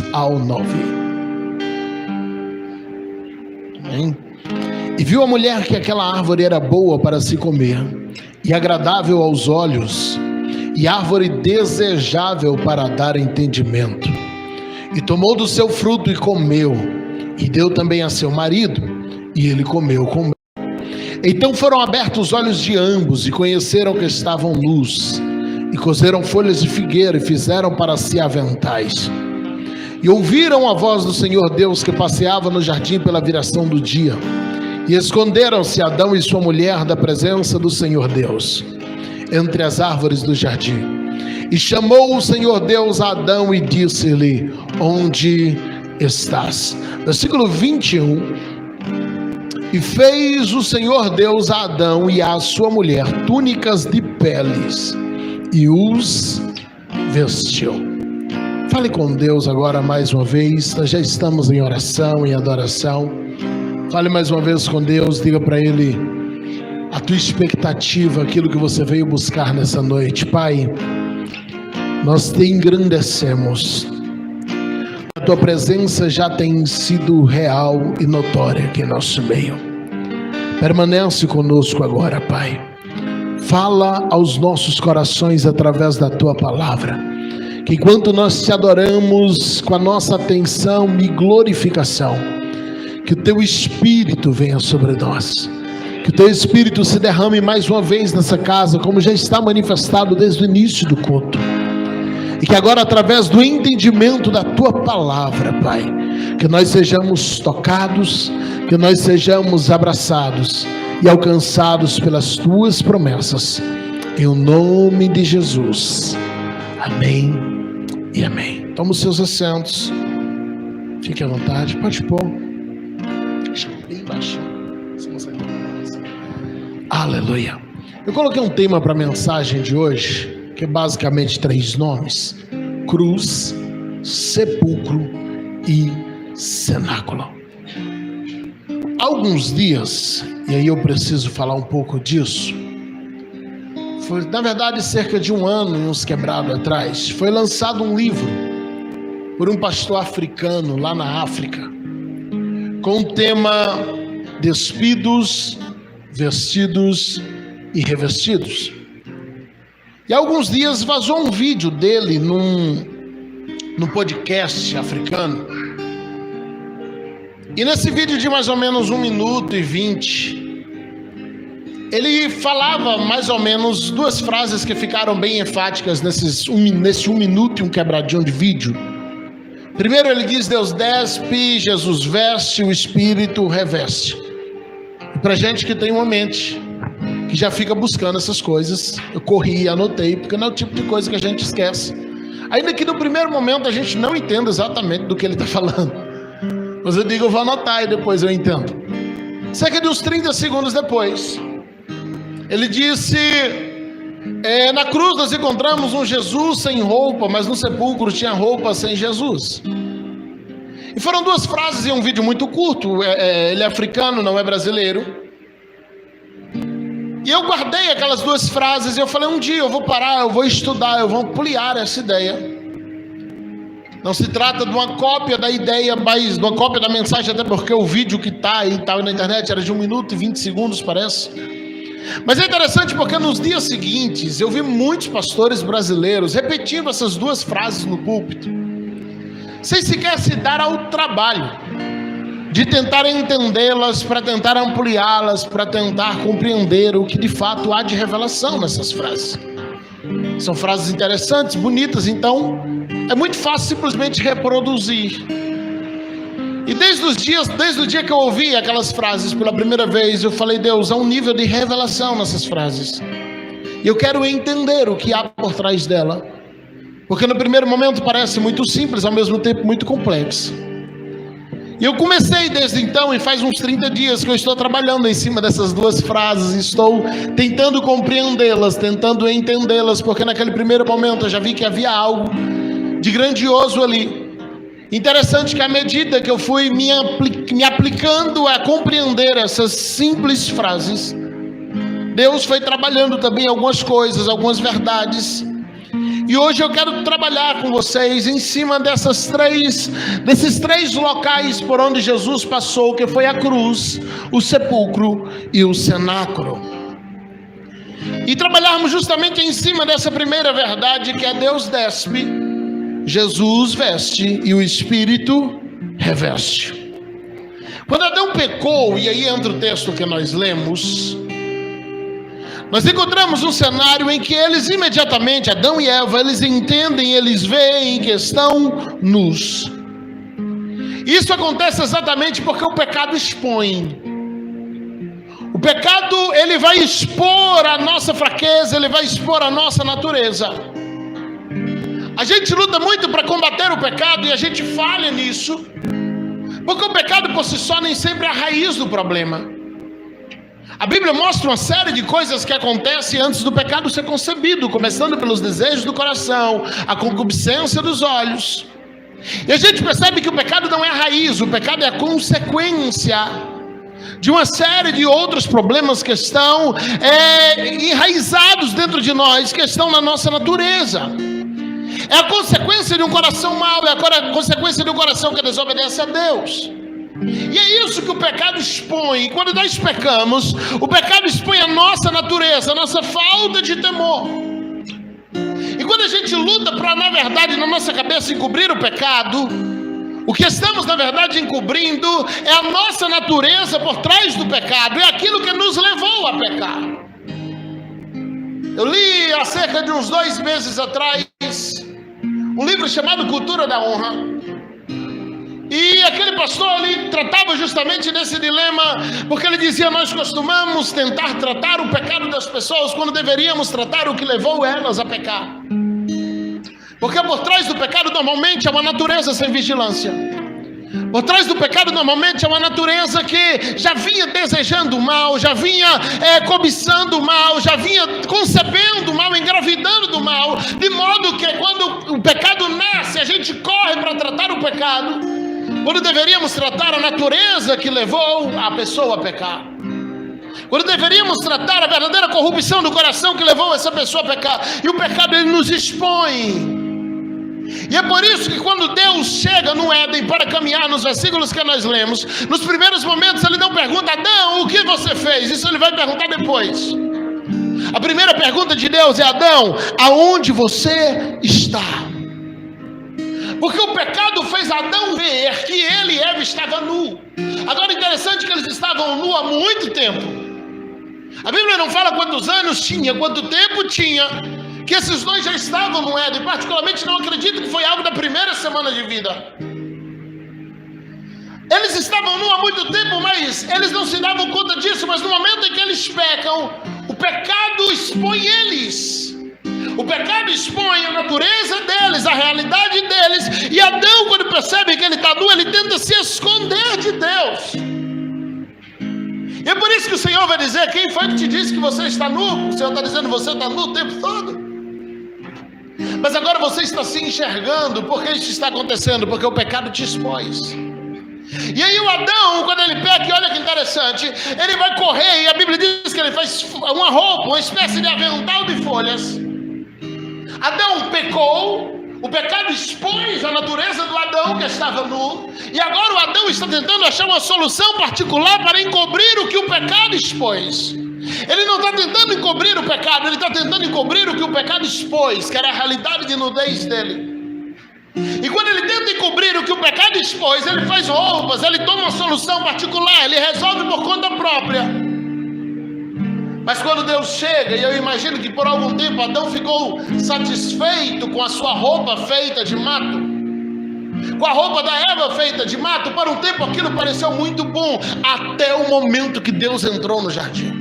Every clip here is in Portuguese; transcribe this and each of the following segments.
2 ao 9. Amém? E viu a mulher que aquela árvore era boa para se comer, e agradável aos olhos, e árvore desejável para dar entendimento. E tomou do seu fruto e comeu, e deu também a seu marido, e ele comeu com ela. Então foram abertos os olhos de ambos, e conheceram que estavam nus, e coseram folhas de figueira, e fizeram para si aventais. E ouviram a voz do Senhor Deus, que passeava no jardim pela viração do dia. E esconderam-se Adão e sua mulher da presença do Senhor Deus, entre as árvores do jardim. E chamou o Senhor Deus a Adão e disse-lhe: onde estás? Versículo 21. E fez o Senhor Deus a Adão e à sua mulher túnicas de peles, e os vestiu. Fale com Deus agora mais uma vez. Nós já estamos em oração, em adoração. Fale mais uma vez com Deus. Diga para Ele a tua expectativa, aquilo que você veio buscar nessa noite. Pai, nós te engrandecemos. A tua presença já tem sido real e notória aqui em nosso meio. Permanece conosco agora, Pai. Fala aos nossos corações através da tua palavra. Que enquanto nós te adoramos com a nossa atenção e glorificação, que o teu Espírito venha sobre nós. Que o teu Espírito se derrame mais uma vez nessa casa, como já está manifestado desde o início do culto. E que agora, através do entendimento da tua palavra, Pai, que nós sejamos tocados, que nós sejamos abraçados e alcançados pelas tuas promessas. Em o nome de Jesus. Amém e amém. Toma os seus assentos. Fique à vontade. Pode pôr. Deixa bem baixinho. Aleluia. Eu coloquei um tema para a mensagem de hoje, que é basicamente 3 nomes: cruz, sepulcro e cenáculo. Há alguns dias, e aí eu preciso falar um pouco disso, foi, na verdade, cerca de 1 ano e uns quebrados atrás, foi lançado um livro por um pastor africano lá na África, com o tema Despidos, Vestidos e Revestidos. E há alguns dias vazou um vídeo dele num podcast africano. E nesse vídeo de mais ou menos 1 minuto e 20, ele falava mais ou menos 2 frases que ficaram bem enfáticas nesse 1 minuto e um quebradinho de vídeo. Primeiro ele diz: Deus despe, Jesus veste, o Espírito reveste. E pra gente que tem uma mente que já fica buscando essas coisas, eu corri e anotei, porque não é o tipo de coisa que a gente esquece. Ainda que no primeiro momento a gente não entenda exatamente do que ele está falando, mas eu digo, eu vou anotar e depois eu entendo. Cerca de uns 30 segundos depois, ele disse: na cruz nós encontramos um Jesus sem roupa, mas no sepulcro tinha roupa sem Jesus. E foram 2 frases em um vídeo muito curto. Ele é africano, não é brasileiro. E eu guardei aquelas 2 frases e eu falei: um dia eu vou parar, eu vou estudar, eu vou ampliar essa ideia. Não se trata de uma cópia da ideia, mas de uma cópia da mensagem, até porque o vídeo que está aí, estava na internet, era de 1 minuto e 20 segundos, parece. Mas é interessante porque nos dias seguintes eu vi muitos pastores brasileiros repetindo essas 2 frases no púlpito, sem sequer se dar ao trabalho de tentar entendê-las, para tentar ampliá-las, para tentar compreender o que de fato há de revelação nessas frases. São frases interessantes, bonitas, então é muito fácil simplesmente reproduzir. E desde o dia que eu ouvi aquelas frases pela primeira vez, eu falei: Deus, há um nível de revelação nessas frases, e eu quero entender o que há por trás dela, porque no primeiro momento parece muito simples, ao mesmo tempo muito complexo. E eu comecei desde então, e faz uns 30 dias que eu estou trabalhando em cima dessas 2 frases, estou tentando compreendê-las, tentando entendê-las, porque naquele primeiro momento eu já vi que havia algo de grandioso ali. Interessante que à medida que eu fui me aplicando a compreender essas simples frases, Deus foi trabalhando também algumas coisas, algumas verdades. E hoje eu quero trabalhar com vocês em cima desses três locais por onde Jesus passou, que foi a cruz, o sepulcro e o cenáculo. E trabalharmos justamente em cima dessa primeira verdade, que é Deus despe, Jesus veste e o Espírito reveste. Quando Adão pecou, e aí entra o texto que nós lemos, nós encontramos um cenário em que eles imediatamente, Adão e Eva, eles entendem, eles veem que estão nus. Isso acontece exatamente porque o pecado expõe. O pecado, ele vai expor a nossa fraqueza, ele vai expor a nossa natureza. A gente luta muito para combater o pecado e a gente falha nisso, porque o pecado por si só nem sempre é a raiz do problema. A Bíblia mostra uma série de coisas que acontecem antes do pecado ser concebido, começando pelos desejos do coração, a concupiscência dos olhos. E a gente percebe que o pecado não é a raiz, o pecado é a consequência de uma série de outros problemas que estão enraizados dentro de nós, que estão na nossa natureza. É a consequência de um coração mau, é a consequência de um coração que desobedece a Deus. E é isso que o pecado expõe. E quando nós pecamos, o pecado expõe a nossa natureza, a nossa falta de temor. E quando a gente luta para, na verdade, na nossa cabeça encobrir o pecado, o que estamos, na verdade, encobrindo é a nossa natureza por trás do pecado, é aquilo que nos levou a pecar. Eu li há cerca de uns 2 meses atrás um livro chamado Cultura da Honra. E aquele pastor ali tratava justamente desse dilema, porque ele dizia: nós costumamos tentar tratar o pecado das pessoas quando deveríamos tratar o que levou elas a pecar. Porque por trás do pecado normalmente é uma natureza sem vigilância. Por trás do pecado normalmente é uma natureza que já vinha desejando o mal, já vinha cobiçando o mal, já vinha concebendo o mal, engravidando do mal, de modo que quando o pecado nasce, a gente corre para tratar o pecado, quando deveríamos tratar a natureza que levou a pessoa a pecar. Quando deveríamos tratar a verdadeira corrupção do coração que levou essa pessoa a pecar. E o pecado, ele nos expõe. E é por isso que quando Deus chega no Éden para caminhar nos versículos que nós lemos, nos primeiros momentos ele não pergunta: Adão, o que você fez? Isso ele vai perguntar depois. A primeira pergunta de Deus é: Adão, aonde você está? Porque o pecado fez Adão ver que ele e Eva estavam nu. Agora, interessante que eles estavam nu há muito tempo. A Bíblia não fala quantos anos tinha, quanto tempo tinha, que esses dois já estavam no Éden. Particularmente não acredito que foi algo da primeira semana de vida. Eles estavam nu há muito tempo, mas eles não se davam conta disso. Mas no momento em que eles pecam, o pecado expõe eles. O pecado expõe a natureza deles, a realidade deles. E Adão, quando percebe que ele está nu, ele tenta se esconder de Deus. E é por isso que o Senhor vai dizer: quem foi que te disse que você está nu? O Senhor está dizendo: você está nu o tempo todo. Mas agora você está se enxergando. Por que isso está acontecendo? Porque o pecado te expôs. E aí o Adão, quando ele peca, e olha que interessante, ele vai correr, e a Bíblia diz que ele faz uma roupa, uma espécie de avental de folhas. Adão pecou, o pecado expôs a natureza do Adão que estava nu, e agora o Adão está tentando achar uma solução particular para encobrir o que o pecado expôs. Ele não está tentando encobrir o pecado, ele está tentando encobrir o que o pecado expôs, que era a realidade de nudez dele. E quando ele tenta encobrir o que o pecado expôs, ele faz roupas, ele toma uma solução particular, ele resolve por conta própria. Mas quando Deus chega, e eu imagino que por algum tempo Adão ficou satisfeito com a sua roupa feita de mato, com a roupa da Eva feita de mato, por um tempo aquilo pareceu muito bom, até o momento que Deus entrou no jardim.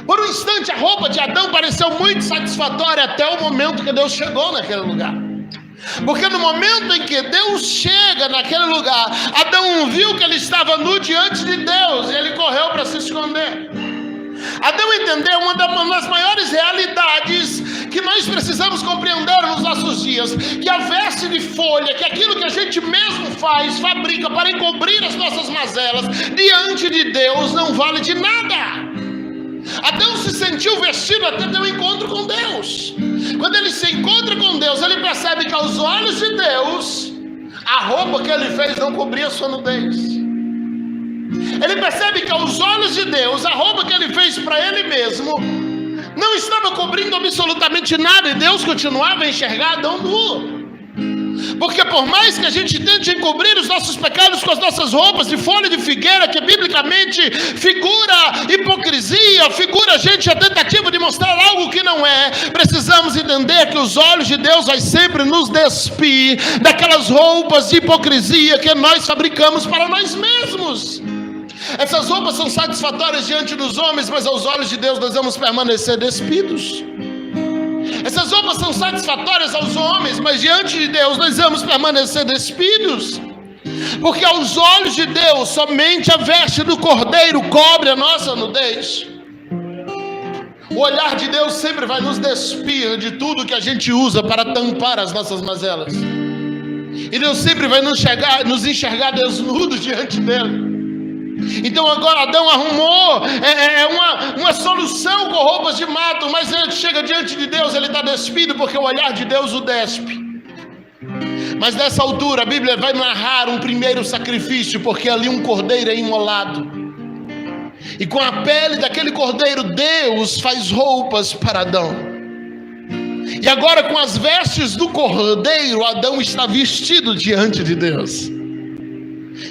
Por um instante a roupa de Adão pareceu muito satisfatória, até o momento que Deus chegou naquele lugar. Porque no momento em que Deus chega naquele lugar, Adão viu que ele estava nu diante de Deus, e ele correu para se esconder. Adão entendeu uma das maiores realidades que nós precisamos compreender nos nossos dias, que a veste de folha, que aquilo que a gente mesmo faz, fabrica para encobrir as nossas mazelas, diante de Deus não vale de nada. Adão se sentiu vestido até ter um encontro com Deus. Quando ele se encontra com Deus, ele percebe que aos olhos de Deus, a roupa que ele fez não cobria a sua nudez. Ele percebe que aos olhos de Deus, a roupa que ele fez para ele mesmo não estava cobrindo absolutamente nada, e Deus continuava a enxergar Adão nu. Porque por mais que a gente tente encobrir os nossos pecados com as nossas roupas de folha de figueira, que biblicamente figura hipocrisia, figura a tentativa de mostrar algo que não é, precisamos entender que os olhos de Deus vai sempre nos despir daquelas roupas de hipocrisia que nós fabricamos para nós mesmos. Essas roupas são satisfatórias diante dos homens, mas aos olhos de Deus nós vamos permanecer despidos. Essas roupas são satisfatórias aos homens, mas diante de Deus nós vamos permanecer despidos. Porque aos olhos de Deus, somente a veste do Cordeiro cobre a nossa nudez. O olhar de Deus sempre vai nos despir de tudo que a gente usa para tampar as nossas mazelas. E Deus sempre vai nos enxergar desnudos diante dele. Então agora Adão arrumou uma solução com roupas de mato, mas ele chega diante de Deus, ele está despido, porque o olhar de Deus o despe. Mas nessa altura a Bíblia vai narrar um primeiro sacrifício, porque ali um cordeiro é imolado, e com a pele daquele cordeiro Deus faz roupas para Adão. E agora com as vestes do cordeiro Adão está vestido diante de Deus.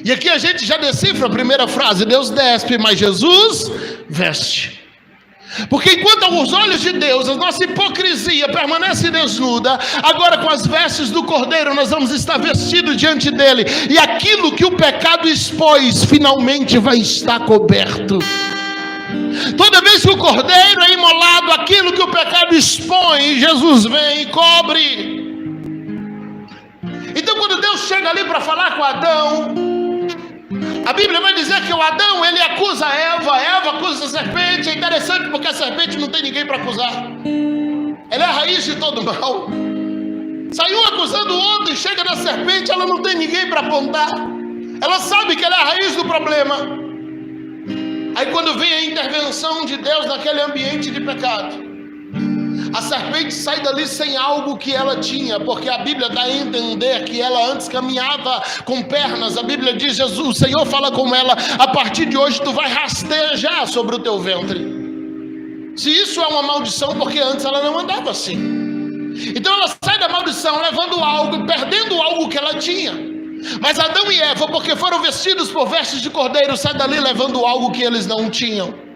E aqui a gente já decifra a primeira frase: Deus despe, mas Jesus veste. Porque enquanto aos olhos de Deus a nossa hipocrisia permanece desnuda, agora com as vestes do Cordeiro nós vamos estar vestidos diante dele, e aquilo que o pecado expôs finalmente vai estar coberto. Toda vez que o Cordeiro é imolado, aquilo que o pecado expõe, Jesus vem e cobre. Então quando Deus chega ali para falar com Adão, a Bíblia vai dizer que o Adão, ele acusa Eva acusa a serpente. É interessante porque a serpente não tem ninguém para acusar. Ela é a raiz de todo mal. Saiu acusando o outro e chega na serpente, ela não tem ninguém para apontar. Ela sabe que ela é a raiz do problema. Aí quando vem a intervenção de Deus naquele ambiente de pecado, a serpente sai dali sem algo que ela tinha, porque a Bíblia dá a entender que ela antes caminhava com pernas. A Bíblia diz, o Senhor fala com ela: a partir de hoje tu vai rastejar sobre o teu ventre. Se isso é uma maldição, porque antes ela não andava assim. Então ela sai da maldição levando algo, perdendo algo que ela tinha. Mas Adão e Eva, porque foram vestidos por vestes de cordeiro, saem dali levando algo que eles não tinham.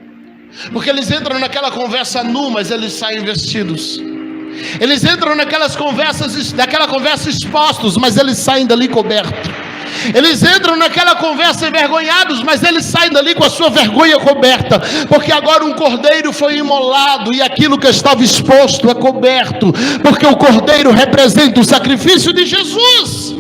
Porque eles entram naquela conversa nu, mas eles saem vestidos. Eles entram naquela conversa expostos, mas eles saem dali cobertos. Eles entram naquela conversa envergonhados, mas eles saem dali com a sua vergonha coberta. Porque agora um cordeiro foi imolado, e aquilo que estava exposto é coberto. Porque o cordeiro representa o sacrifício de Jesus.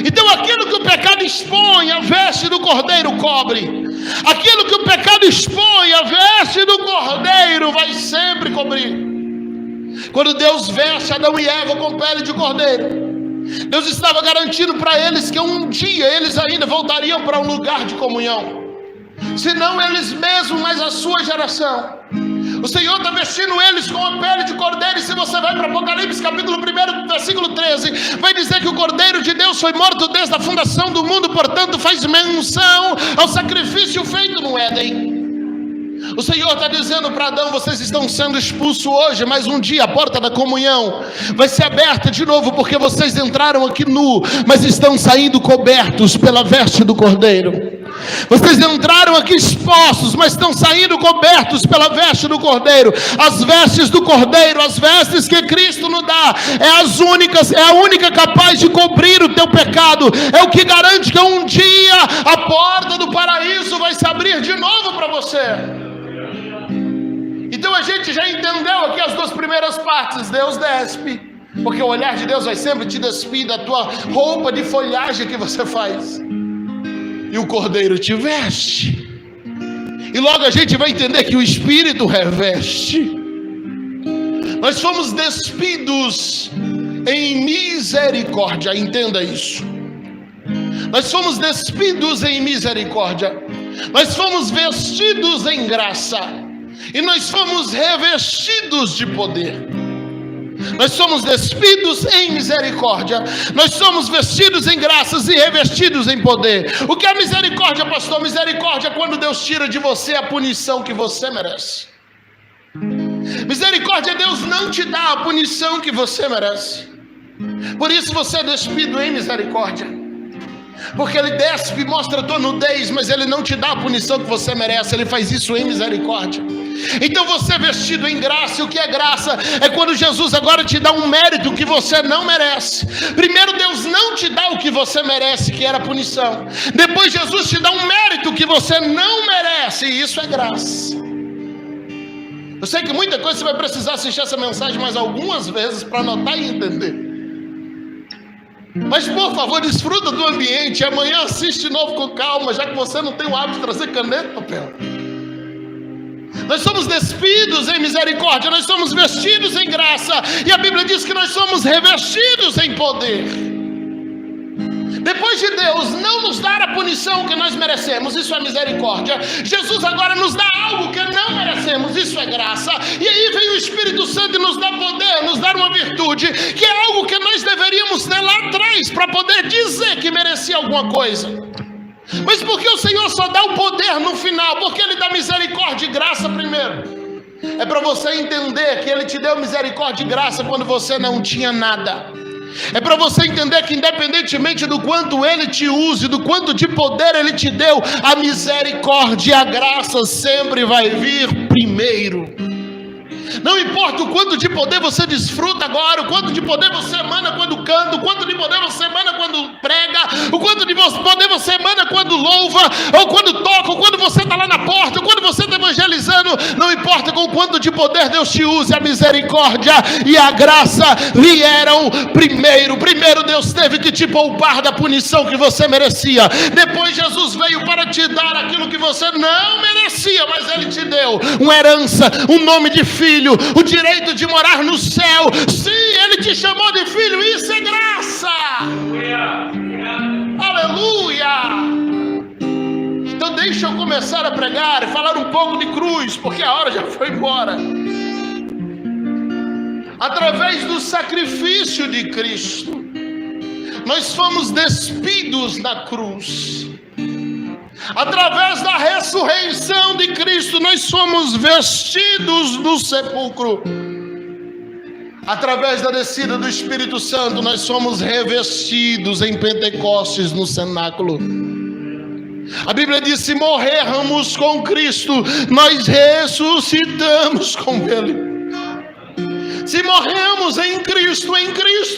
Então aquilo que o pecado expõe, a veste do cordeiro cobre. Aquilo que o pecado expõe, a veste do cordeiro vai sempre cobrir. Quando Deus veste Adão e Eva com pele de cordeiro, Deus estava garantindo para eles que um dia eles ainda voltariam para um lugar de comunhão. Se não eles mesmos, mas a sua geração. O Senhor está vestindo eles com a pele de cordeiro. E se você vai para Apocalipse capítulo 1, versículo 13, vai dizer que o Cordeiro de Deus foi morto desde a fundação do mundo, portanto faz menção ao sacrifício feito no Éden. O Senhor está dizendo para Adão: vocês estão sendo expulsos hoje, mas um dia a porta da comunhão vai ser aberta de novo, porque vocês entraram aqui nu, mas estão saindo cobertos pela veste do Cordeiro. Vocês entraram aqui expostos, mas estão saindo cobertos pela veste do Cordeiro. As vestes do Cordeiro, as vestes que Cristo nos dá, é a única capaz de cobrir o teu pecado. É o que garante que um dia a porta do paraíso vai se abrir de novo para você. Então a gente já entendeu aqui as duas primeiras partes. Deus despe, porque o olhar de Deus vai sempre te despir da tua roupa de folhagem que você faz. E o Cordeiro te veste. E logo a gente vai entender que o Espírito reveste. Nós fomos despidos em misericórdia. Entenda isso. Nós fomos despidos em misericórdia. Nós fomos vestidos em graça. E nós fomos revestidos de poder. Nós somos despidos em misericórdia. Nós somos vestidos em graças e revestidos em poder. O que é misericórdia, pastor? Misericórdia é quando Deus tira de você a punição que você merece. Misericórdia é Deus não te dá a punição que você merece. Por isso você é despido em misericórdia. Porque Ele despe e mostra a tua nudez, mas Ele não te dá a punição que você merece. Ele faz isso em misericórdia. Então você é vestido em graça. E o que é graça? É quando Jesus agora te dá um mérito que você não merece. Primeiro Deus não te dá o que você merece, que era punição. Depois Jesus te dá um mérito que você não merece, e isso é graça. Eu sei que muita coisa você vai precisar assistir essa mensagem mais algumas vezes para anotar e entender. Mas por favor, desfruta do ambiente. Amanhã assiste de novo com calma, já que você não tem o hábito de trazer caneta e papel. Nós somos despidos em misericórdia, nós somos vestidos em graça, e a Bíblia diz que nós somos revestidos em poder. Depois de Deus não nos dar a punição que nós merecemos, isso é misericórdia. Jesus agora nos dá algo que não merecemos, isso é graça. E aí vem o Espírito Santo e nos dá poder, nos dá uma virtude, que é algo que nós deveríamos ter lá atrás, para poder dizer que merecia alguma coisa. Mas por que o Senhor só dá o poder no final? Porque Ele dá misericórdia e graça primeiro. É para você entender que Ele te deu misericórdia e graça quando você não tinha nada. É para você entender que independentemente do quanto Ele te use, do quanto de poder Ele te deu, a misericórdia e a graça sempre vai vir primeiro. Não importa o quanto de poder você desfruta agora, o quanto de poder você emana quando canta, o quanto de poder você emana quando prega, o quanto de poder você emana quando louva, ou quando toca, ou quando você está lá na porta, ou quando você está evangelizando. Não importa com o quanto de poder Deus te use, a misericórdia e a graça vieram primeiro. Primeiro Deus teve que te poupar da punição que você merecia. Depois Jesus veio para te dar aquilo que você não merecia, mas Ele te deu uma herança, um nome de filho, o direito de morar no céu. Sim, Ele te chamou de filho, isso é graça. Aleluia. Então deixa eu começar a pregar e falar um pouco de cruz, porque a hora já foi embora. Através do sacrifício de Cristo, nós fomos despidos da cruz. Através da ressurreição de Cristo, nós somos vestidos do sepulcro. Através da descida do Espírito Santo, nós somos revestidos em Pentecostes no cenáculo. A Bíblia diz: se morrermos com Cristo, nós ressuscitamos com Ele. Se morremos em Cristo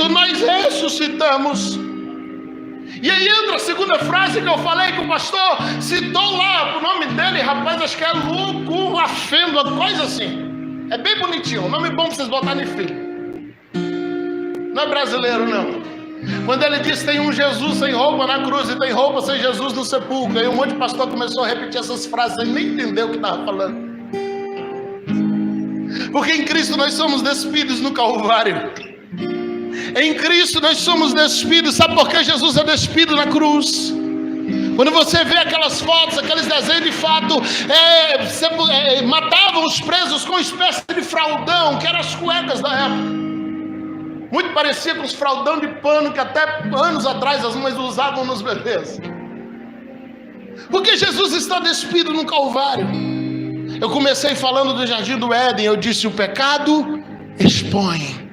nós ressuscitamos. E aí entra a segunda frase que eu falei, que o pastor citou lá, o nome dele, rapaz, acho que é Louco Afendo, uma coisa assim. É bem bonitinho, um nome bom para vocês botarem filho. Não é brasileiro, não. Quando ele disse: tem um Jesus sem roupa na cruz e tem roupa sem Jesus no sepulcro. Aí um monte de pastor começou a repetir essas frases, ele nem entendeu o que estava falando. Porque em Cristo nós somos despidos no Calvário. Em Cristo nós somos despidos. Sabe por que Jesus é despido na cruz? Quando você vê aquelas fotos, aqueles desenhos, de fato matavam os presos com uma espécie de fraldão, que eram as cuecas da época. Muito parecia com os fraldão de pano que até anos atrás as mães usavam nos bebês. Porque Jesus está despido no Calvário. Eu comecei falando do Jardim do Éden. Eu disse: o pecado expõe.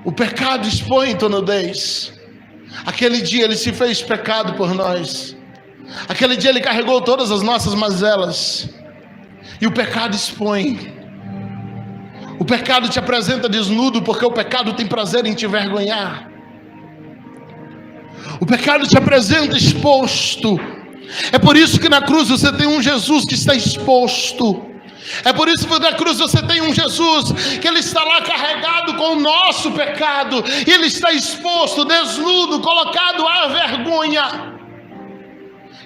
O pecado expõe tua nudez. Aquele dia Ele se fez pecado por nós. Aquele dia Ele carregou todas as nossas mazelas. E o pecado expõe. O pecado te apresenta desnudo, porque o pecado tem prazer em te envergonhar. O pecado te apresenta exposto. É por isso que na cruz você tem um Jesus que está exposto. É por isso que na cruz você tem um Jesus que Ele está lá carregado com o nosso pecado. E Ele está exposto, desnudo, colocado à vergonha.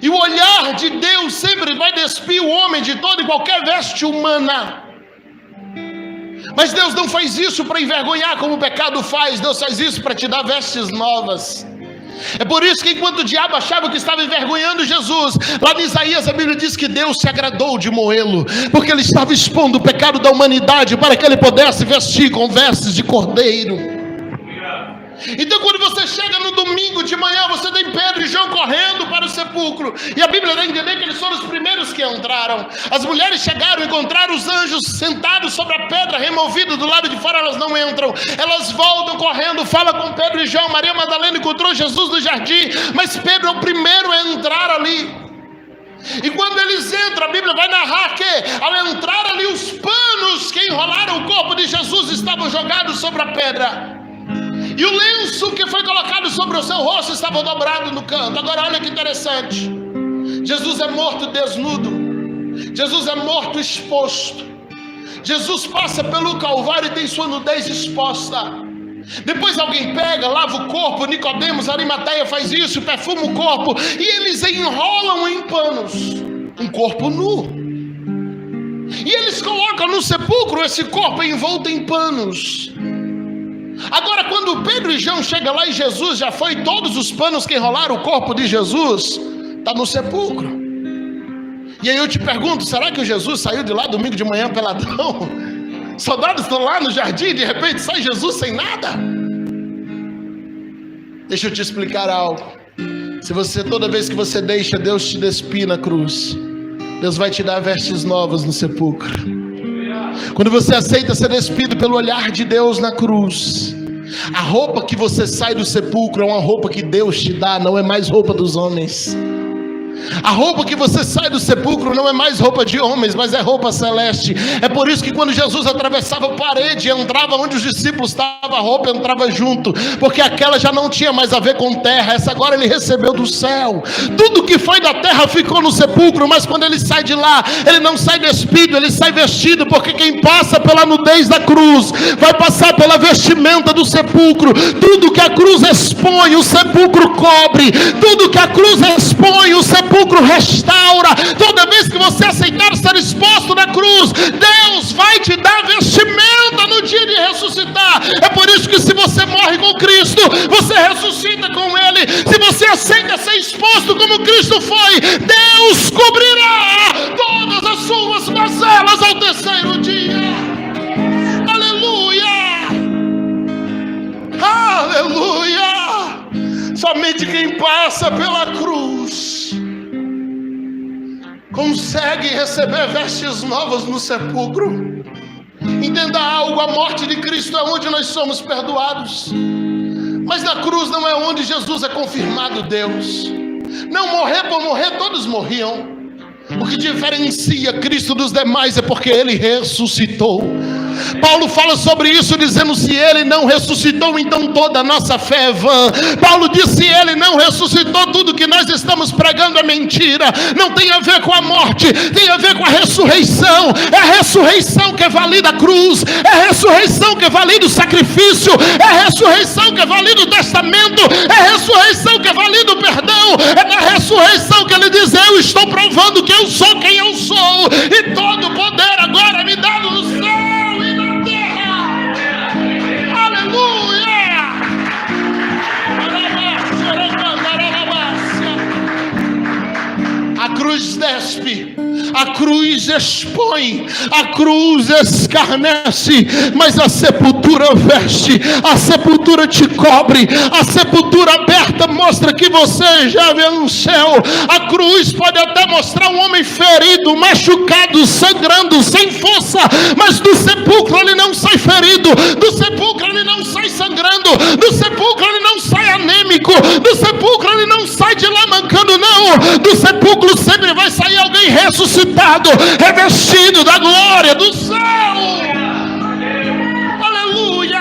E o olhar de Deus sempre vai despir o homem de toda e qualquer veste humana. Mas Deus não faz isso para envergonhar como o pecado faz. Deus faz isso para te dar vestes novas. É por isso que enquanto o diabo achava que estava envergonhando Jesus, lá em Isaías a Bíblia diz que Deus se agradou de moê-lo, porque ele estava expondo o pecado da humanidade para que ele pudesse vestir com vestes de cordeiro. Então quando você chega no domingo de manhã, você tem Pedro e João correndo para o sepulcro, e a Bíblia dá a entender que eles foram os primeiros que entraram. As mulheres chegaram e encontraram os anjos sentados sobre a pedra removida do lado de fora. Elas não entram, elas voltam correndo, falam com Pedro e João. Maria Madalena encontrou Jesus no jardim, mas Pedro é o primeiro a entrar ali. E quando eles entram, a Bíblia vai narrar que ao entrar ali, os panos que enrolaram o corpo de Jesus estavam jogados sobre a pedra, e o lenço que foi colocado sobre o seu rosto estava dobrado no canto. Agora olha que interessante, Jesus é morto desnudo, Jesus é morto exposto, Jesus passa pelo Calvário e tem sua nudez exposta. Depois alguém pega, lava o corpo. Nicodemos, Arimateia faz isso, perfuma o corpo, e eles enrolam em panos um corpo nu, e eles colocam no sepulcro esse corpo envolto em panos. Agora quando Pedro e João chegam lá e Jesus já foi, todos os panos que enrolaram o corpo de Jesus está no sepulcro. E aí eu te pergunto, será que o Jesus saiu de lá domingo de manhã peladão? Soldados estão lá no jardim e de repente sai Jesus sem nada? Deixa eu te explicar algo. Se você, toda vez que você deixa Deus te despir na cruz, Deus vai te dar vestes novas no sepulcro. Quando você aceita ser despido pelo olhar de Deus na cruz, a roupa que você sai do sepulcro é uma roupa que Deus te dá, não é mais roupa dos homens. A roupa que você sai do sepulcro não é mais roupa de homens, mas é roupa celeste. É por isso que quando Jesus atravessava a parede e entrava onde os discípulos estavam, a roupa entrava junto, porque aquela já não tinha mais a ver com terra, essa agora ele recebeu do céu. Tudo que foi da terra ficou no sepulcro, mas quando ele sai de lá, ele não sai despido, ele sai vestido, porque quem passa pela nudez da cruz vai passar pela vestimenta do sepulcro. Tudo que a cruz expõe, o sepulcro cobre. Tudo que a cruz expõe, o sepulcro restaura. Toda vez que você aceitar ser exposto na cruz, Deus vai te dar vestimenta no dia de ressuscitar. É por isso que se você morre com Cristo, você ressuscita com Ele. Se você aceita ser exposto como Cristo foi, Deus cobrirá todas as suas mazelas ao terceiro dia. Aleluia! Aleluia! Somente quem passa pela cruz consegue receber vestes novas no sepulcro. Entenda algo, a morte de Cristo é onde nós somos perdoados, mas na cruz não é onde Jesus é confirmado Deus. Não morrer por morrer, todos morriam. O que diferencia Cristo dos demais é porque Ele ressuscitou. Paulo fala sobre isso dizendo: se Ele não ressuscitou, então toda a nossa fé é vã. Paulo diz: se Ele não ressuscitou, tudo que nós estamos pregando é mentira. Não tem a ver com a morte, tem a ver com a ressurreição. É a ressurreição que é válida a cruz, é a ressurreição que é válida o sacrifício, é a ressurreição que é válida o testamento, é a ressurreição que é válida o perdão. É na ressurreição que Ele diz: eu estou provando que eu sou quem eu sou, e todo o poder agora é me dado no céu e na terra. Aleluia! A cruz despe, a cruz expõe, a cruz escarnece, mas a sepultura veste, a sepultura te cobre, a sepultura aberta mostra que você já venceu. A cruz pode até mostrar um homem ferido, machucado, sangrando, sem força, mas do sepulcro ele não sai ferido, do sepulcro ele não sai sangrando, do sepulcro ele não sai anêmico, do sepulcro ele não sai de lá mancando, não. Do sepulcro sempre vai sair alguém ressuscitado, revestido da glória do céu. Aleluia!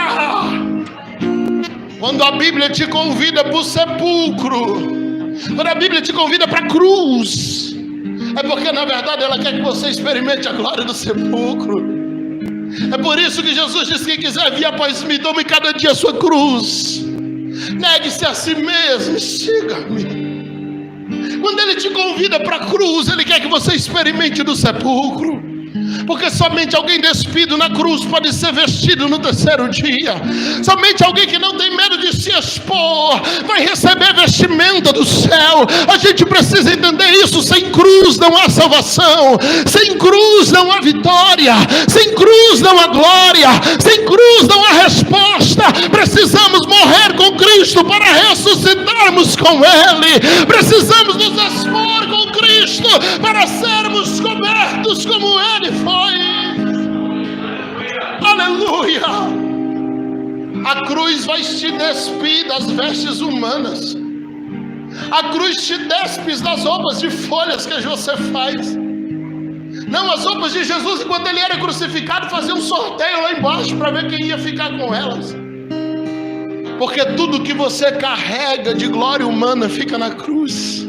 Quando a Bíblia te convida para o sepulcro, quando a Bíblia te convida para a cruz, é porque na verdade ela quer que você experimente a glória do sepulcro. É por isso que Jesus disse: quem quiser vir após mim, tome cada dia a sua cruz, negue-se a si mesmo e siga-me. Quando Ele te convida para a cruz, Ele quer que você experimente do sepulcro. Porque somente alguém despido na cruz pode ser vestido no terceiro dia. Somente alguém que não tem medo de se expor vai receber vestimenta do céu. A gente precisa entender isso. Sem cruz não há salvação. Sem cruz não há vitória. Sem cruz não há glória. Sem cruz não há resposta. Precisamos morrer com Cristo para ressuscitarmos com Ele. Precisamos nos expor com Cristo para sermos cobertos como Ele foi. Aleluia! A cruz vai te despir das vestes humanas. A cruz te despe das roupas de folhas que você faz. Não, as roupas de Jesus, enquanto Ele era crucificado, fazia um sorteio lá embaixo para ver quem ia ficar com elas. Porque tudo que você carrega de glória humana fica na cruz.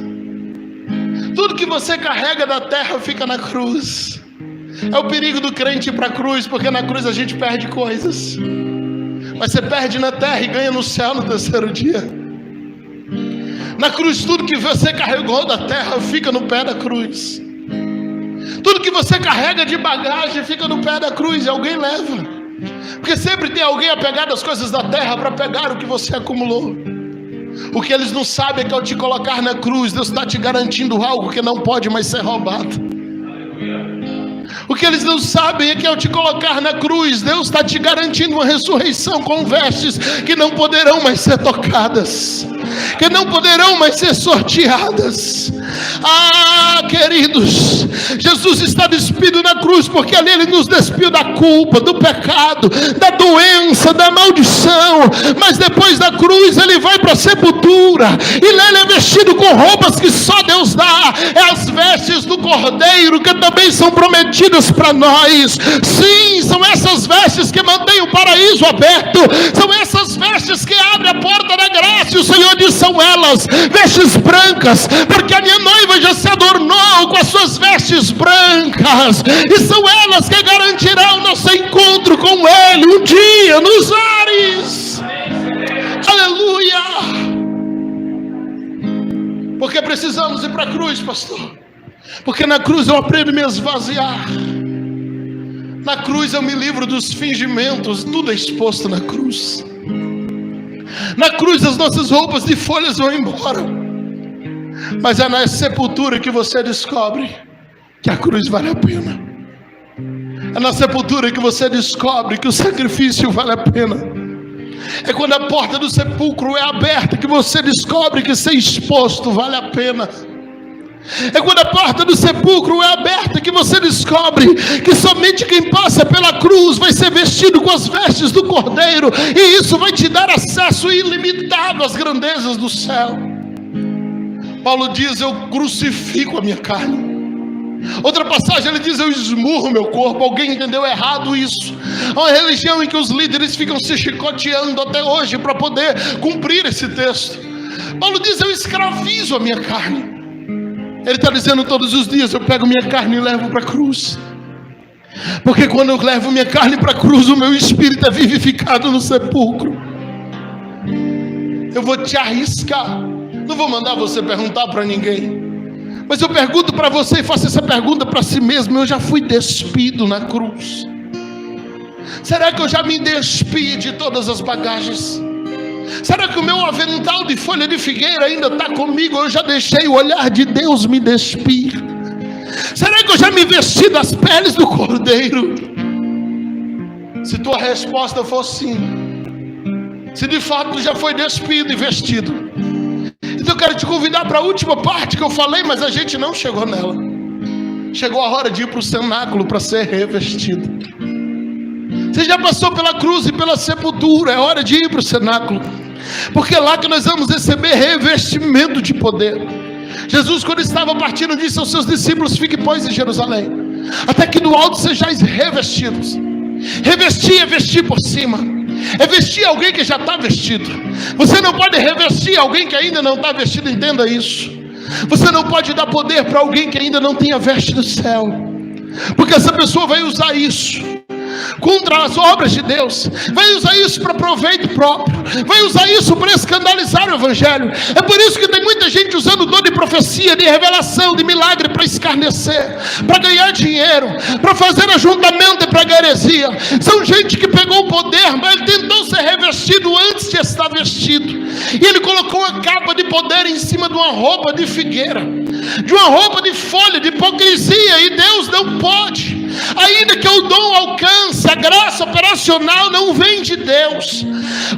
Tudo que você carrega da terra fica na cruz. É o perigo do crente ir para a cruz, porque na cruz a gente perde coisas. Mas você perde na terra e ganha no céu no terceiro dia. Na cruz tudo que você carregou da terra fica no pé da cruz. Tudo que você carrega de bagagem fica no pé da cruz e alguém leva. Porque sempre tem alguém apegado às coisas da terra para pegar o que você acumulou. O que eles não sabem é que ao te colocar na cruz, Deus está te garantindo algo que não pode mais ser roubado. O que eles não sabem é que ao te colocar na cruz, Deus está te garantindo uma ressurreição com vestes que não poderão mais ser tocadas, que não poderão mais ser sorteadas. Ah, queridos, Jesus está despido na cruz, porque ali Ele nos despiu da culpa, do pecado, da doença, da maldição. Mas depois da cruz Ele vai para a sepultura, e lá Ele é vestido com roupas que só Deus dá. É as vestes do Cordeiro, que também são prometidas para nós. Sim, são essas vestes que mantêm o paraíso aberto. São essas vestes que abrem a porta da graça. E o Senhor diz: são elas, vestes brancas, porque a minha noiva já se adornou com as suas vestes brancas, e são elas que garantirão o nosso encontro com Ele um dia nos ares. Aleluia! Porque precisamos ir para a cruz, pastor? Porque na cruz eu aprendo a me esvaziar. Na cruz eu me livro dos fingimentos. Tudo é exposto na cruz. Na cruz as nossas roupas de folhas vão embora. Mas é na sepultura que você descobre que a cruz vale a pena. É na sepultura que você descobre que o sacrifício vale a pena. É quando a porta do sepulcro é aberta que você descobre que ser exposto vale a pena. É quando a porta do sepulcro é aberta que você descobre que somente quem passa pela cruz vai ser vestido com as vestes do Cordeiro, e isso vai te dar acesso ilimitado às grandezas do céu. Paulo diz: eu crucifico a minha carne. Outra passagem ele diz: eu esmurro meu corpo. Alguém entendeu errado isso. É uma religião em que os líderes ficam se chicoteando até hoje para poder cumprir esse texto. Paulo diz: eu escravizo a minha carne. Ele está dizendo: todos os dias eu pego minha carne e levo para a cruz. Porque quando eu levo minha carne para a cruz, o meu espírito é vivificado no sepulcro. Eu vou te arriscar. Não vou mandar você perguntar para ninguém, mas eu pergunto para você e faço essa pergunta para si mesmo: eu já fui despido na cruz? Será que eu já me despi de todas as bagagens? Será que o meu avental de folha de figueira ainda está comigo? Eu já deixei o olhar de Deus me despir? Será que eu já me vesti das peles do Cordeiro? Se tua resposta for sim, se de fato tu já foi despido e vestido, então eu quero te convidar para a última parte que eu falei, mas a gente não chegou nela. Chegou a hora de ir para o cenáculo para ser revestido. Você já passou pela cruz e pela sepultura, é hora de ir para o cenáculo, porque é lá que nós vamos receber revestimento de poder. Jesus, quando estava partindo, disse aos seus discípulos: fique, pois, em Jerusalém, até que do alto sejais revestidos. Revestir é vestir por cima, é vestir alguém que já está vestido. Você não pode revestir alguém que ainda não está vestido, entenda isso. Você não pode dar poder para alguém que ainda não tem a veste do céu, porque essa pessoa vai usar isso. contra as obras de Deus, vai usar isso para proveito próprio, vai usar isso para escandalizar o evangelho. É por isso que tem muita gente usando dom de profecia, de revelação, de milagre para escarnecer, para ganhar dinheiro, para fazer ajuntamento e pregar heresia. São gente que pegou o poder, mas ele tentou ser revestido antes de estar vestido, e ele colocou a capa de poder em cima de uma roupa de figueira, de uma roupa de folha, de hipocrisia, e Deus não pode. Ainda que o dom alcance, a graça operacional não vem de Deus.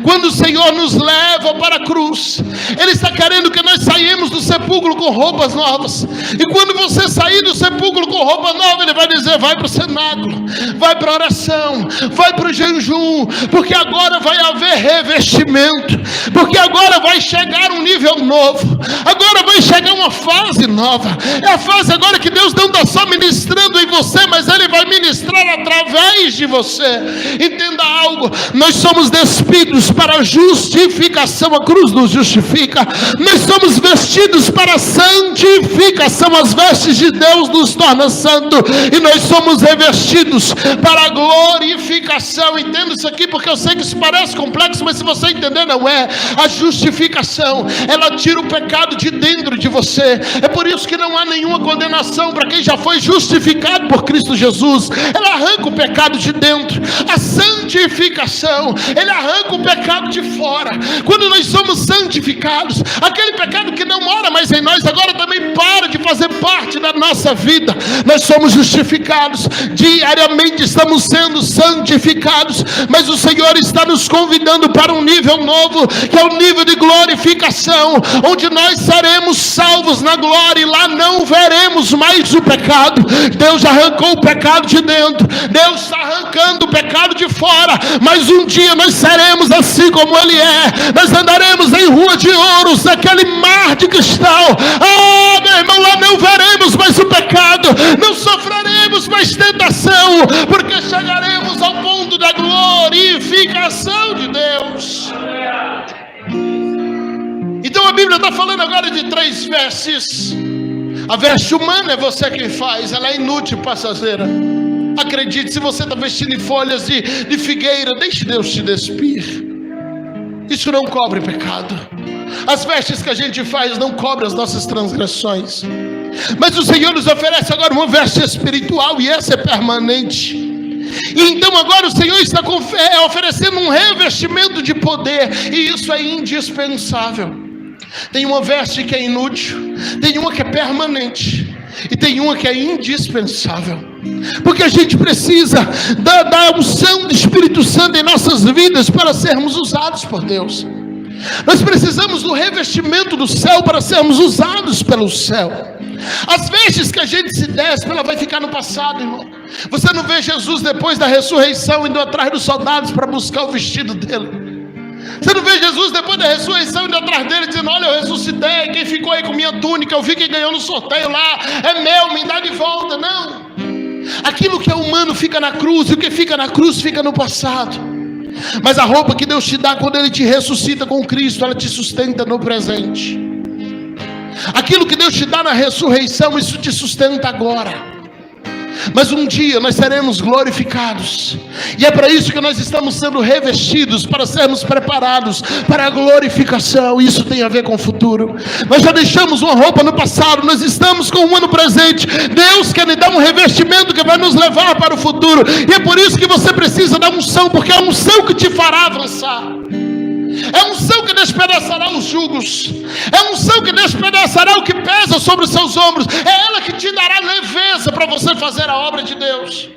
Quando o Senhor nos leva para a cruz, Ele está querendo que nós saímos do sepulcro com roupas novas. E quando você sair do sepulcro com roupa nova, Ele vai dizer: vai para o cenáculo, vai para a oração, vai para o jejum, porque agora vai haver revestimento, porque agora vai chegar um nível novo, agora vai chegar uma fase nova. É a fase agora que Deus não está só ministrando em você, mas Ele vai ministrar através de você. Entenda algo: nós somos despidos para a justificação, a cruz nos justifica. Nós somos vestidos para a santificação, as vestes de Deus nos tornam santo, e nós somos revestidos para a glorificação. Entenda isso aqui, porque eu sei que isso parece complexo, mas se você entender, não é. A justificação, ela tira o pecado de dentro de você. É por isso que não há nenhuma condenação para quem já foi justificado por Cristo Jesus. Ela arranca o pecado de dentro. A santificação, ele arranca o pecado de fora. Quando nós somos santificados, aquele pecado que não mora mais em nós, agora também para de fazer parte da nossa vida. Nós somos justificados, diariamente estamos sendo santificados, mas o Senhor está nos convidando para um nível novo, que é o nível de glorificação, onde nós seremos salvos na glória, e lá não veremos mais o pecado. Deus já arrancou o pecado de dentro, Deus está arrancando o pecado de fora, mas um dia nós seremos assim como Ele é. Nós andaremos em rua de ouros, naquele mar de cristal. Ah, meu irmão, lá não veremos mais o pecado, não sofreremos mais tentação, porque chegaremos ao ponto da glorificação de Deus. Então a Bíblia está falando agora de 3 vestes. A veste humana é você quem faz, ela é inútil, passageira. Acredite, se você está vestindo em folhas de figueira, deixe Deus te despir. Isso não cobre pecado. As vestes que a gente faz não cobrem as nossas transgressões. Mas o Senhor nos oferece agora uma veste espiritual, e essa é permanente. E então agora o Senhor está oferecendo um revestimento de poder, e isso é indispensável. Tem uma veste que é inútil, tem uma que é permanente, e tem uma que é indispensável, porque a gente precisa da unção do Espírito Santo em nossas vidas para sermos usados por Deus. Nós precisamos do revestimento do céu para sermos usados pelo céu. As vestes que a gente se despe, ela vai ficar no passado, irmão. Você não vê Jesus depois da ressurreição indo atrás dos soldados para buscar o vestido dele. Você não vê Jesus depois da ressurreição indo atrás dele dizendo: olha, eu ressuscitei, quem ficou aí com minha túnica, eu vi quem ganhou no sorteio lá, é meu, me dá de volta. Não. Aquilo que é humano fica na cruz, e o que fica na cruz fica no passado. Mas a roupa que Deus te dá quando Ele te ressuscita com Cristo, ela te sustenta no presente. Aquilo que Deus te dá na ressurreição, isso te sustenta agora. Mas um dia nós seremos glorificados, e é para isso que nós estamos sendo revestidos, para sermos preparados para a glorificação. Isso tem a ver com o futuro. Nós já deixamos uma roupa no passado, nós estamos com uma no presente. Deus quer lhe dar um revestimento que vai nos levar para o futuro, e é por isso que você precisa da unção, porque é a unção que te fará avançar. É a unção que despedaçará os jugos, é a unção que despedaçará o que pesa sobre os seus ombros, é ela que te dará leveza para você fazer a obra de Deus.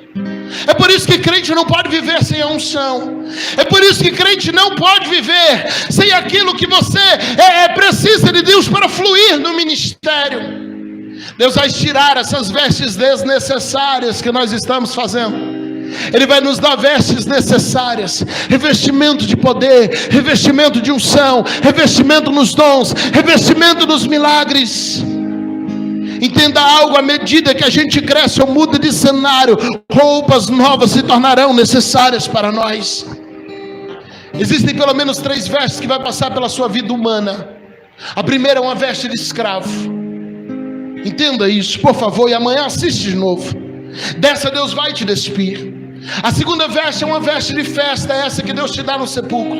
É por isso que crente não pode viver sem a unção. É por isso que crente não pode viver sem aquilo que você precisa de Deus para fluir no ministério. Deus vai tirar essas vestes desnecessárias que nós estamos fazendo. Ele vai nos dar vestes necessárias, revestimento de poder, revestimento de unção, revestimento nos dons, revestimento nos milagres. Entenda algo: à medida que a gente cresce ou muda de cenário, roupas novas se tornarão necessárias para nós. Existem pelo menos 3 vestes que vai passar pela sua vida humana. A primeira é uma veste de escravo. Entenda isso, por favor, e amanhã assiste de novo. Dessa Deus vai te despir. A segunda veste é uma veste de festa, é essa que Deus te dá no sepulcro.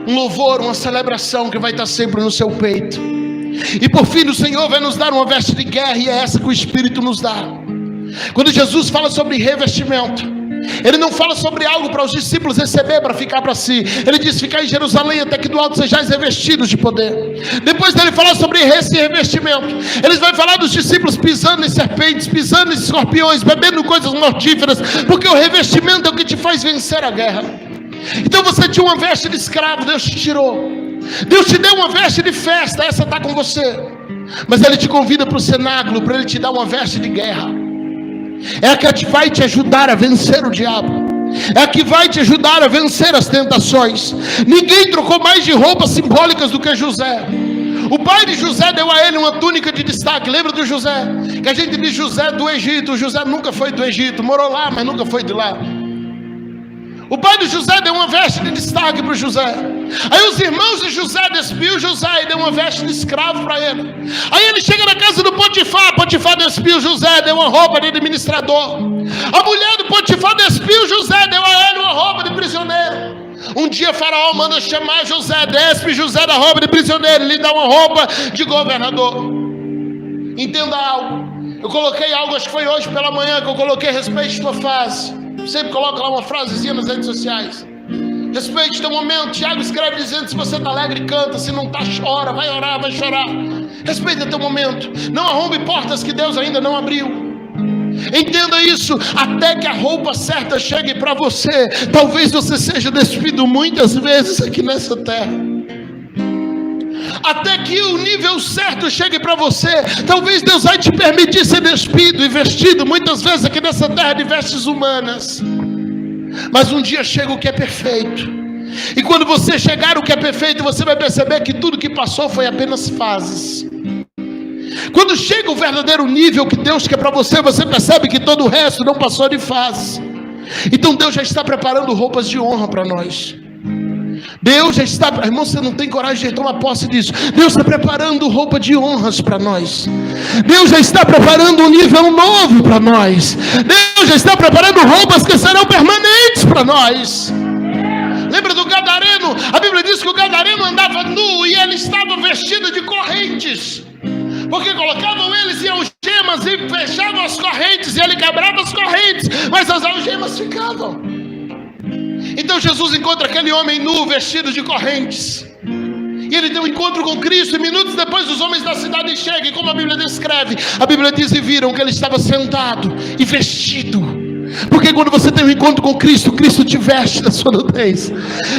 Um louvor, uma celebração que vai estar sempre no seu peito. E por fim o Senhor vai nos dar uma veste de guerra, e é essa que o Espírito nos dá. Quando Jesus fala sobre revestimento, Ele não fala sobre algo para os discípulos receber, para ficar para si. Ele diz: ficar em Jerusalém até que do alto sejais revestidos de poder. Depois dele falar sobre esse revestimento, Ele vai falar dos discípulos pisando em serpentes, pisando em escorpiões, bebendo coisas mortíferas, porque o revestimento é o que te faz vencer a guerra. Então você tinha uma veste de escravo, Deus te tirou. Deus te deu uma veste de festa, essa está com você. Mas Ele te convida para o cenáculo, para Ele te dar uma veste de guerra. É a que vai te ajudar a vencer o diabo. É a que vai te ajudar a vencer as tentações. Ninguém trocou mais de roupas simbólicas do que José. O pai de José deu a ele uma túnica de destaque. Lembra do José? Que a gente diz José do Egito. O José nunca foi do Egito, morou lá, mas nunca foi de lá. O pai de José deu uma veste de destaque para o José. Aí os irmãos de José despiu José e deu uma veste de escravo para ele. Aí ele chega na casa do Potifar. Potifar despiu José, deu uma roupa de administrador. A mulher do Potifar despiu José, deu a ele uma roupa de prisioneiro. Um dia Faraó manda chamar José, despe José da roupa de prisioneiro, lhe dá uma roupa de governador. Entenda algo. Eu coloquei algo, acho que foi hoje pela manhã, que eu coloquei: respeite sua fase. Sempre coloca lá uma frasezinha nas redes sociais. Respeite teu momento. Tiago escreve dizendo: se você está alegre, canta. Se não está, chora. Vai orar, vai chorar. Respeita teu momento. Não arrombe portas que Deus ainda não abriu. Entenda isso. Até que a roupa certa chegue para você, talvez você seja despido muitas vezes aqui nessa terra. Até que o nível certo chegue para você, talvez Deus vai te permitir ser despido e vestido muitas vezes aqui nessa terra de vestes humanas. Mas um dia chega o que é perfeito. E quando você chegar o que é perfeito, você vai perceber que tudo que passou foi apenas fases. Quando chega o verdadeiro nível que Deus quer para você, você percebe que todo o resto não passou de fase. Então Deus já está preparando roupas de honra para nós. Deus já está, irmão, você não tem coragem de tomar posse disso. Deus está preparando roupa de honras para nós. Deus já está preparando um nível novo para nós. Deus já está preparando roupas que serão permanentes para nós. Lembra do gadareno? A Bíblia diz que o gadareno andava nu e ele estava vestido de correntes, porque colocavam eles em algemas e fechavam as correntes, e ele quebrava as correntes, mas as algemas ficavam. Então Jesus encontra aquele homem nu, vestido de correntes, e ele tem um encontro com Cristo. E minutos depois os homens da cidade chegam, e como a Bíblia descreve, a Bíblia diz: e viram que ele estava sentado e vestido. Porque quando você tem um encontro com Cristo, Cristo te veste da sua nudez.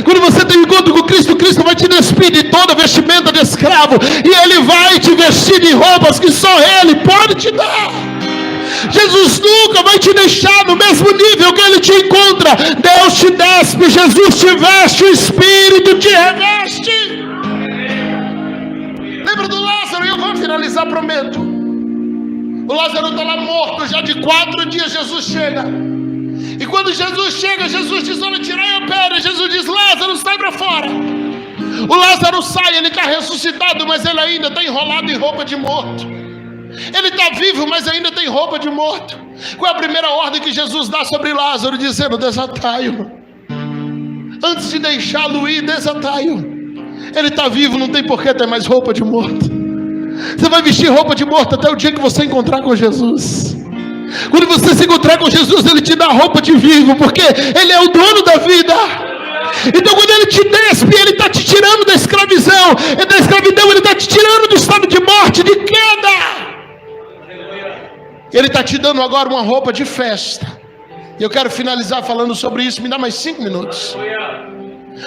Quando você tem um encontro com Cristo, Cristo vai te despir de toda vestimenta de escravo, e Ele vai te vestir de roupas que só Ele pode te dar. Jesus nunca vai te deixar no mesmo nível que Ele te encontra. Deus te despe, Jesus te veste, o Espírito te reveste. Lembra do Lázaro? E eu vou finalizar, prometo. O Lázaro está lá morto já de 4 dias. Jesus chega, e quando Jesus chega, Jesus diz: olha, tirai a pedra. Jesus diz: Lázaro, sai para fora. O Lázaro sai, ele está ressuscitado, mas ele ainda está enrolado em roupa de morto. Ele está vivo, mas ainda tem roupa de morto. Qual é a primeira ordem que Jesus dá sobre Lázaro? Dizendo: desatai-o. Antes de deixá-lo ir, desatai-o. Ele está vivo, não tem por que ter mais roupa de morto. Você vai vestir roupa de morto até o dia que você encontrar com Jesus. Quando você se encontrar com Jesus, Ele te dá roupa de vivo, porque Ele é o dono da vida. Então quando Ele te despe, Ele está te tirando da escravidão. E da escravidão Ele está te tirando do estado de morte, de queda. Ele está te dando agora uma roupa de festa. E eu quero finalizar falando sobre isso. Me dá mais 5 minutos.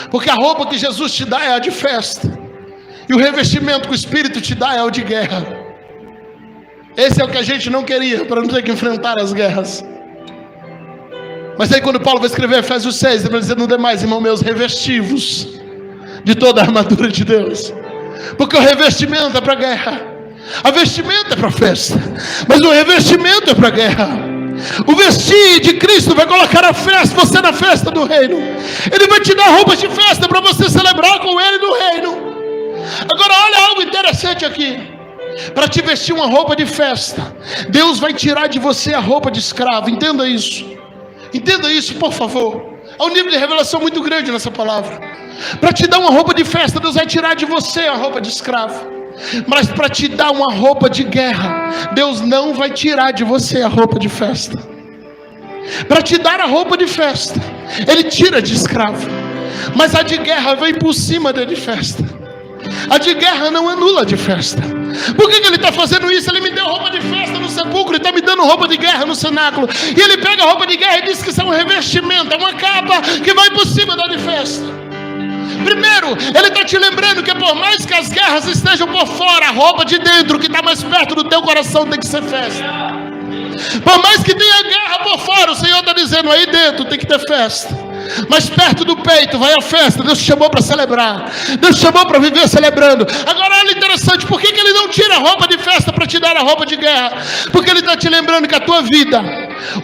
Porque a roupa que Jesus te dá é a de festa, e o revestimento que o Espírito te dá é o de guerra. Esse é o que a gente não queria, para não ter que enfrentar as guerras. Mas aí quando Paulo vai escrever Efésios 6, ele vai dizer: no demais, irmãos meus, revestivos de toda a armadura de Deus. Porque o revestimento é para a guerra, a vestimenta é para a festa, mas o revestimento é para a guerra. O vestir de Cristo vai colocar a festa, você na festa do reino. Ele vai te dar roupas de festa para você celebrar com Ele no reino. Agora olha algo interessante aqui. Para te vestir uma roupa de festa, Deus vai tirar de você a roupa de escravo. Entenda isso. Entenda isso, por favor. Há um nível de revelação muito grande nessa palavra. Para te dar uma roupa de festa, Deus vai tirar de você a roupa de escravo. Mas para te dar uma roupa de guerra, Deus não vai tirar de você a roupa de festa. Para te dar a roupa de festa, Ele tira de escravo. Mas a de guerra vem por cima da de festa. A de guerra não anula a de festa. Por que Ele está fazendo isso? Ele me deu roupa de festa no sepulcro, Ele está me dando roupa de guerra no cenáculo. E Ele pega a roupa de guerra e diz que isso é um revestimento, é uma capa que vai por cima da de festa. Primeiro, Ele está te lembrando que por mais que as guerras estejam por fora, a roupa de dentro que está mais perto do teu coração tem que ser festa. Por mais que tenha guerra por fora, o Senhor está dizendo, aí dentro tem que ter festa. Mas perto do peito vai a festa. Deus te chamou para celebrar, Deus te chamou para viver celebrando. Agora olha interessante, por que Ele não tira a roupa de festa para te dar a roupa de guerra? Porque Ele está te lembrando que a tua vida,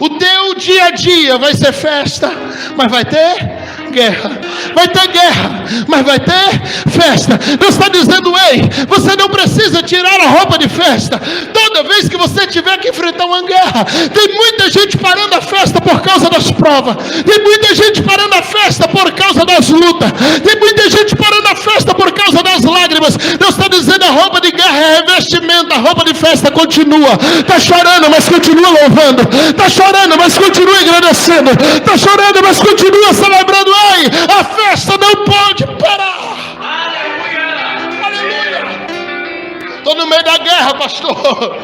o teu dia a dia vai ser festa, mas vai ter guerra. Vai ter guerra, mas vai ter festa. Deus está dizendo, ei, você não precisa tirar a roupa de festa. Toda vez que você tiver que enfrentar uma guerra, tem muita gente parando a festa por causa das provas, tem muita gente parando a festa por causa das lutas, tem muita gente parando a festa por causa das lágrimas. Deus está dizendo, a roupa de guerra é revestimento, a roupa de festa continua. Está chorando, mas continua louvando. Está chorando, mas continua agradecendo. Está chorando, mas continua celebrando. Ei, a festa não pode parar. Aleluia. Estou no meio da guerra, pastor,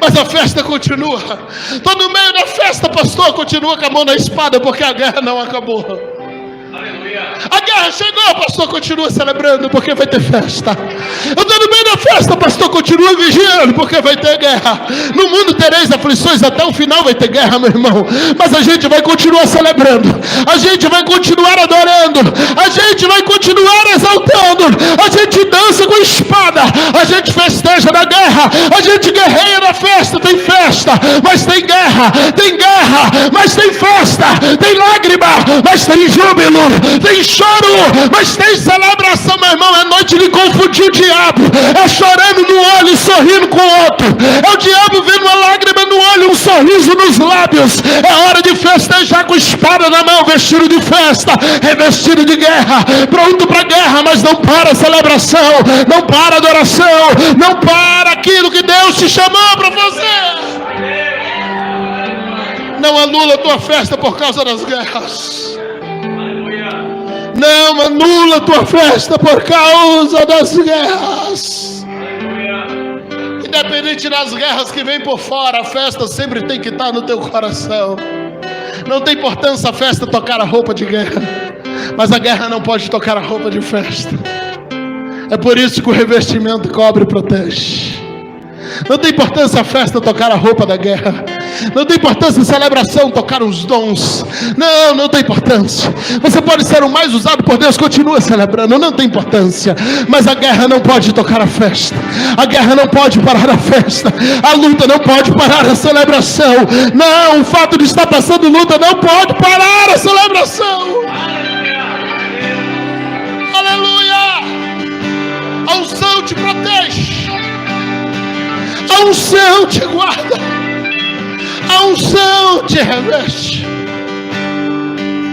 mas a festa continua. Estou no meio da festa, pastor, continua com a mão na espada, porque a guerra não acabou. A guerra chegou, pastor, continua celebrando, porque vai ter festa. Eu estou no meio da festa, pastor, continua vigiando, porque vai ter guerra. No mundo tereis aflições, até o final vai ter guerra, meu irmão. Mas a gente vai continuar celebrando, a gente vai continuar adorando, a gente vai continuar exaltando, a gente dança com espada, a gente festeja na guerra, a gente guerreia na festa. Tem festa, mas tem guerra, mas tem festa, tem lágrima, mas tem júbilo, tem choro, mas tem celebração, meu irmão. É noite de confundir o diabo. É chorando no olho e sorrindo com o outro. É o diabo vendo uma lágrima no olho, um sorriso nos lábios. É hora de festejar com espada na mão, vestido de festa, revestido de guerra, pronto para a guerra. Mas não para a celebração, não para a adoração, não para aquilo que Deus te chamou para fazer. Não anula a tua festa por causa das guerras. Não anula a tua festa por causa das guerras. Independente das guerras que vêm por fora, a festa sempre tem que estar no teu coração. Não tem importância a festa tocar a roupa de guerra, mas a guerra não pode tocar a roupa de festa. É por isso que o revestimento cobre e protege. Não tem importância a festa tocar a roupa da guerra. Não tem importância a celebração tocar os dons. Não tem importância. Você pode ser o mais usado por Deus, continua celebrando, não tem importância. Mas a guerra não pode tocar a festa. A guerra não pode parar a festa. A luta não pode parar a celebração. Não, o fato de estar passando luta não pode parar a celebração. Aleluia. A unção te protege. A unção te guarda. A unção te reveste.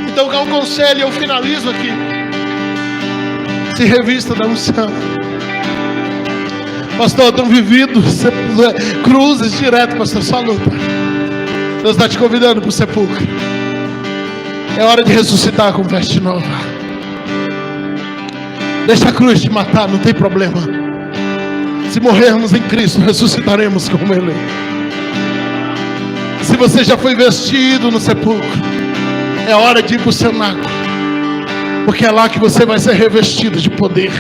Então, qual o conselho? Eu finalizo aqui. Se revista da unção. Pastor, eu tenho vivido cruzes direto, pastor, só luta. Deus está te convidando para o sepulcro. É hora de ressuscitar com veste nova. Deixa a cruz te matar, não tem problema. Se morrermos em Cristo, ressuscitaremos como Ele. Se você já foi vestido no sepulcro, é hora de ir para o cenáculo, porque é lá que você vai ser revestido de poder.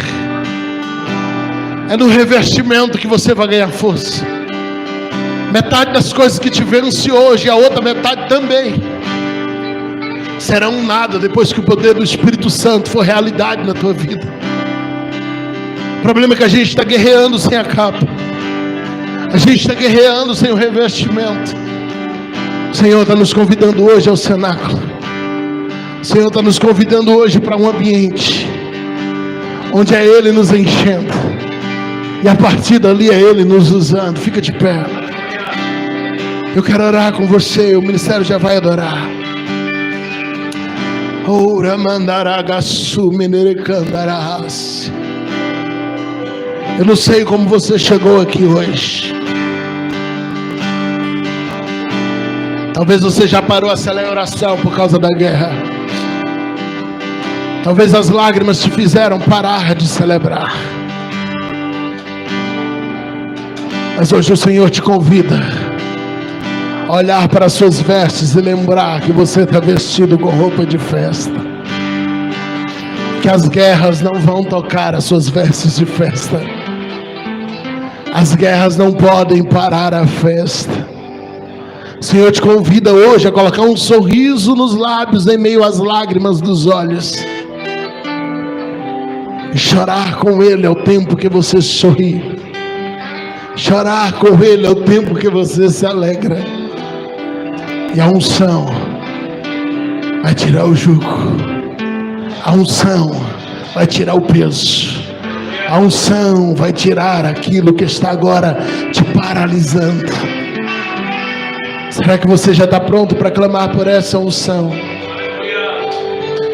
É no revestimento que você vai ganhar força. Metade das coisas que te vence hoje, a outra metade também serão nada depois que o poder do Espírito Santo for realidade na tua vida. O problema é que a gente está guerreando sem a capa. A gente está guerreando sem o revestimento. O Senhor está nos convidando hoje ao cenáculo. O Senhor está nos convidando hoje para um ambiente onde é Ele nos enchendo, e a partir dali é Ele nos usando. Fica de pé. Eu quero orar com você. O ministério já vai adorar. Ora mandaragaçu minerecandarás. Eu não sei como você chegou aqui hoje. Talvez você já parou a celebração por causa da guerra. Talvez as lágrimas te fizeram parar de celebrar. Mas hoje o Senhor te convida a olhar para as suas vestes e lembrar que você está vestido com roupa de festa. Que as guerras não vão tocar as suas vestes de festa. As guerras não podem parar a festa. O Senhor te convida hoje a colocar um sorriso nos lábios em meio às lágrimas dos olhos. E chorar com Ele é o tempo que você sorri. Chorar com Ele é o tempo que você se alegra. E a unção vai tirar o jugo. A unção vai tirar o peso. A unção vai tirar aquilo que está agora te paralisando. Será que você já está pronto para clamar por essa unção?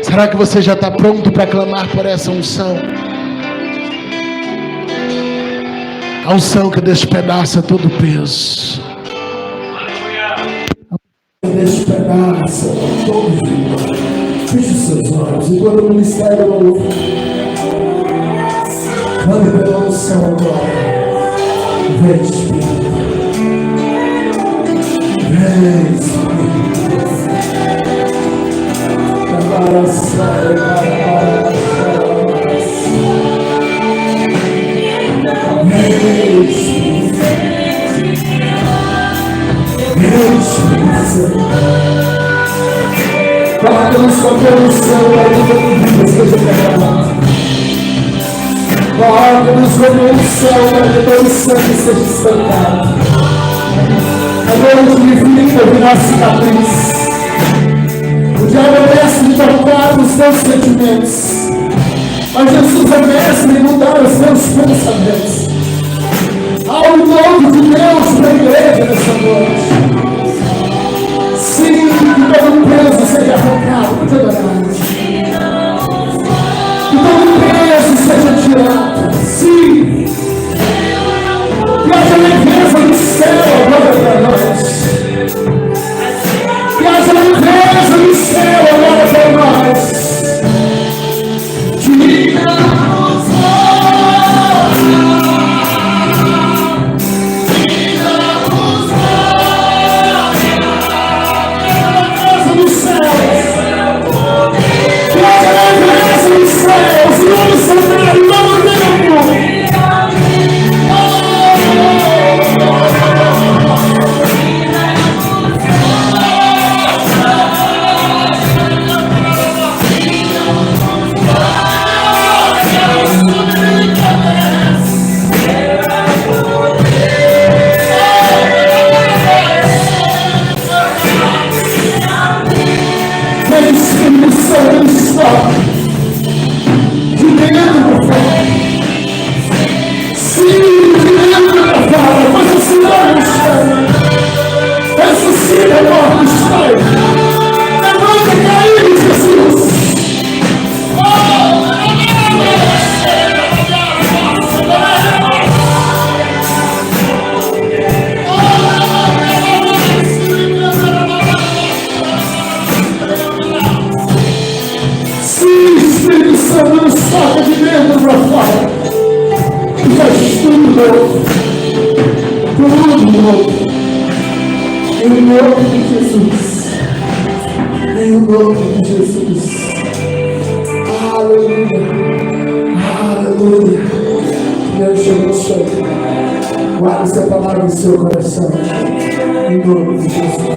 Será que você já está pronto para clamar por essa unção? A unção que despedaça todo o peso. Despedaça todo o peso. Feche os seus olhos. Enquanto o ministério ouve, clame pela unção agora. Vem, Espírito. Vem, Espírito. Coloca-nos com a unção para que a vida seja derramada. Coloca-nos com a unção para que todo sangue seja estancado. A noite de vida virá cicatriz. O diabo é mestre de tocar os teus sentimentos, mas Jesus é mestre em mudar os teus pensamentos. Há um novo de Deus para a igreja nessa noite. Sim, que todo peso seja arrancado por toda a noite. Que todo peso seja tirado. Sim. Que haja leveza do céu agora para nós. Que haja leveza do céu agora para nós. Guarde essa palavra no seu coração, em nome de Jesus.